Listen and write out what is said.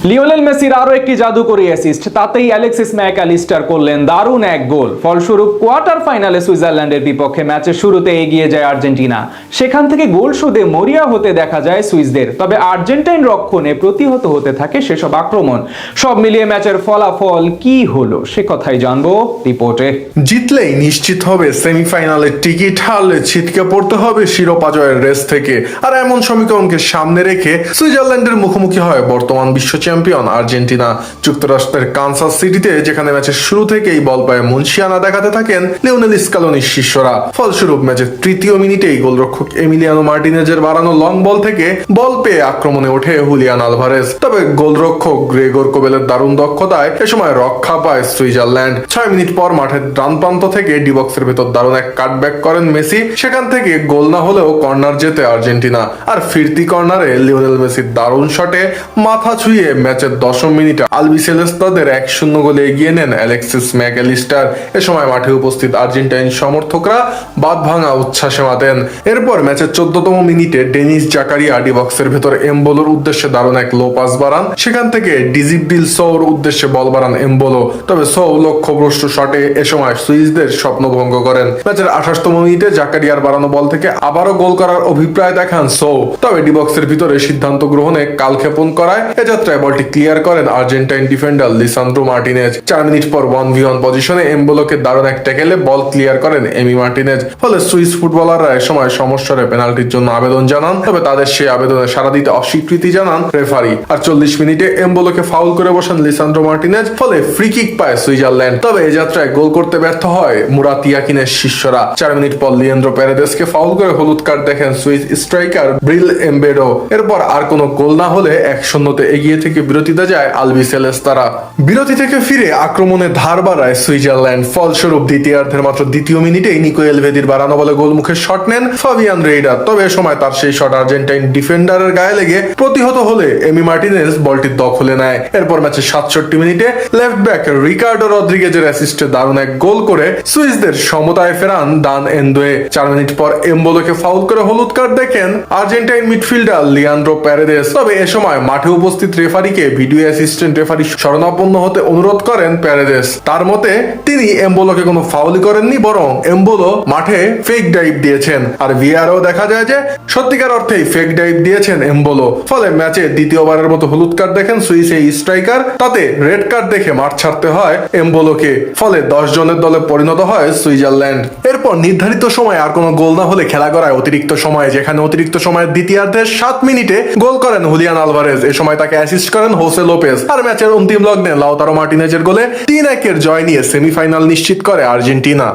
Lionel মেসির আরো একটি জাদুকরী অ্যাসিস্ট, তাতেই অ্যালেক্সিস ম্যাকঅ্যালিস্টার করলেন দারুণ এক গোল। ফলস্বরূপ কোয়ার্টার ফাইনালে সুইজারল্যান্ডের বিপক্ষে ম্যাচের শুরুতে এগিয়ে যায় আর্জেন্টিনা। সেখান থেকে গোল শোধে মরিয়া হতে দেখা যায় সুইসদের। তবে আর্জেন্টাইন রক্ষণে প্রতিহত হতে থাকে সেসব আক্রমণ। সব মিলিয়ে ম্যাচের ফলাফল কি হলো সে কথাই জানবো রিপোর্টে। জিতলেই নিশ্চিত হবে সেমিফাইনালের টিকিট, হারলে ছিটকে পড়তে হবে শিরোপা জয়ের রেস থেকে। আর এমন সমীকরণকে সামনে রেখে সুইজারল্যান্ডের মুখোমুখি হয় বর্তমান বিশ্ব চ্যাম্পিয়ন আর্জেন্টিনা। যুক্তরাষ্ট্রের কানসাস সিটিতে যেখানে ম্যাচের শুরু থেকেই বল পায়ে মুনশিয়ানা দেখাতে থাকেন লিওনেল স্কালোনির শিষ্যরা। ফলস্বরূপ ম্যাচের তৃতীয় মিনিটেই গোলরক্ষক এমিলিয়ানো মার্টিনেজের বাড়ানো লং বল থেকে বল পেয়ে আক্রমণে ওঠে হুলিয়ান আলভারেজ। তবে গোলরক্ষক গ্রেগর কোবেলের দারুণ দক্ষতায় এ সময় রক্ষা পায় সুইজারল্যান্ড। 6 মিনিট পর মাঠের ডান প্রান্ত থেকে ডি বক্সের ভেতর দারুণ এক কাটব্যাক করেন মেসি। সেখান থেকে গোল না হলেও কর্নার জেতে আর্জেন্টিনা। আর ফিরতি কর্নারে লিওনেল মেসির দারুণ শটে মাথা ছুঁয়ে ম্যাচের 10 মিনিটে আলবিসেলেস্তাদের 1-0 গোলে এগিয়ে নেন অ্যালেক্সিস ম্যাকঅ্যালিস্টার। এ সময় মাঠে উপস্থিত আর্জেন্টাইন সমর্থকরা বাদ ভাঙা উচ্ছ্বাসে মাতেন। এরপর ম্যাচের 14তম মিনিটে ডেনিস জাকারিয়া ডি বক্সের ভেতর এমবোলোর উদ্দেশ্যে দারুণ এক লো পাস বাড়ান। সেখান থেকে ডিজিবডিল সৌর উদ্দেশ্যে বল বাড়ান এমবোলো। তবে সৌ লক্ষ্যভ্রষ্ট শটে এ সময় সুইসদের স্বপ্নভঙ্গ করেন। ম্যাচের 28তম মিনিটে জাকারিয়ার বাড়ানো বল থেকে আবারও গোল করার অভিপ্রায় দেখান সৌ। তবে ডি বক্সের ভিতরে সিদ্ধান্ত গ্রহণে কালক্ষেপণ করায় এ যাত্রায় বলটি ক্লিয়ার করেন Argentine defender Lisandro Martinez. 4 minute পর 1v1 পজিশনে এমবোলোকে দারুণ এক ট্যাকেলে বল ক্লিয়ার করেন এমি মার্টিনেজ। ফলে সুইস ফুটবলাররা এ সময় সমস্যারে পেনাল্টির জন্য আবেদন জানান। তবে তাদের সেই আবেদনে সাড়া দিতে অস্বীকৃতি জানান রেফারি। আর 40 মিনিটে এমবোলোকে ফাউল করে বসান লিসান্দ্রো মার্টিনেজ। ফলে ফ্রি কিক পায় সুইজারল্যান্ড। তবে এই যাত্রায় গোল করতে ব্যর্থ হয় মুরাত ইয়াকিনের শিষ্যরা। 4 মিনিট পর লিয়েন্দ্রো প্যারেদেসকে ফাউল করে হলুদ কার্ড দেখেন সুইস স্ট্রাইকার ব্রিল এমবেডো। এরপর আর কোনো গোল না হলে 1-0 এগিয়ে থেকে বিরতিতে যায় আলবিসেলেস্তারা। বিরতি থেকে ফিরে আক্রমণে ধার বাড়ায় সুইজারল্যান্ড। ফলস্বরূপ দ্বিতীয়ার্ধের মাত্র দ্বিতীয় মিনিটেই নিকো এলভেদির বাড়ানো বলে গোলমুখে শট নেন ফাবিয়ান রেইডার। তবে এ সময় তার সেই শট আর্জেন্টাইন ডিফেন্ডারের গায়ে লেগে প্রতিহত হলে এমি মার্টিনেজ বলটি দখলে নেয়। এরপর ম্যাচের 67 মিনিটে লেফট ব্যাক রিকার্ডো রদ্রিগেজের অ্যাসিস্টে দারুণ এক গোল করে সুইসদের সমতায় ফেরান দান এন্দোয়ে। 4 মিনিট পর এমবোলোকে ফাউল করে হলুদ কার্ড দেখেন আর্জেন্টাইন মিডফিল্ডার লিয়ান্দ্রো প্যারেদেস। তবে এ সময় মাঠে উপস্থিত রেফারিকে ভিডিও অ্যাসিস্ট্যান্ট রেফারি শরণাপন্ন হতে অনুরোধ করেন প্যারেদেস। তার মতে তিনি এমবোলোকে কোনো ফাউলই করেননি, বরং এমবোলো মাঠে ফেক ডাইভ দিয়েছেন। আর ভিআরও দেখা যায় যে সত্যিকার অর্থেই ফেক ডাইভ দিয়েছেন এমবোলো। ফলে ম্যাচে দ্বিতীয়বারের মতো হলুদ কার্ড দেখেন সুইস এই স্ট্রাইকার। তাতে রেড কার্ড দেখে মাঠ ছাড়তে হয় এমবোলোকে। ফলে 10 জনের দলে পরিণত হয় সুইজারল্যান্ড। এরপর নির্ধারিত সময় আর কোনো গোল না হলে খেলা করায় অতিরিক্ত সময়ে, যেখানে অতিরিক্ত সময়ের দ্বিতীয়ার্ধের 7 মিনিটে গোল করেন হুলিয়ান আলভারেজ। এ সময় তাকে অ্যাসিস্ট করেন হোসে লোপেজ। আর ম্যাচের অন্তিম লগ্নে লাউতারো মার্টিনেজের গোলে 3-1 জয় নিয়ে সেমিফাইনাল নিশ্চিত করে আর্জেন্টিনা।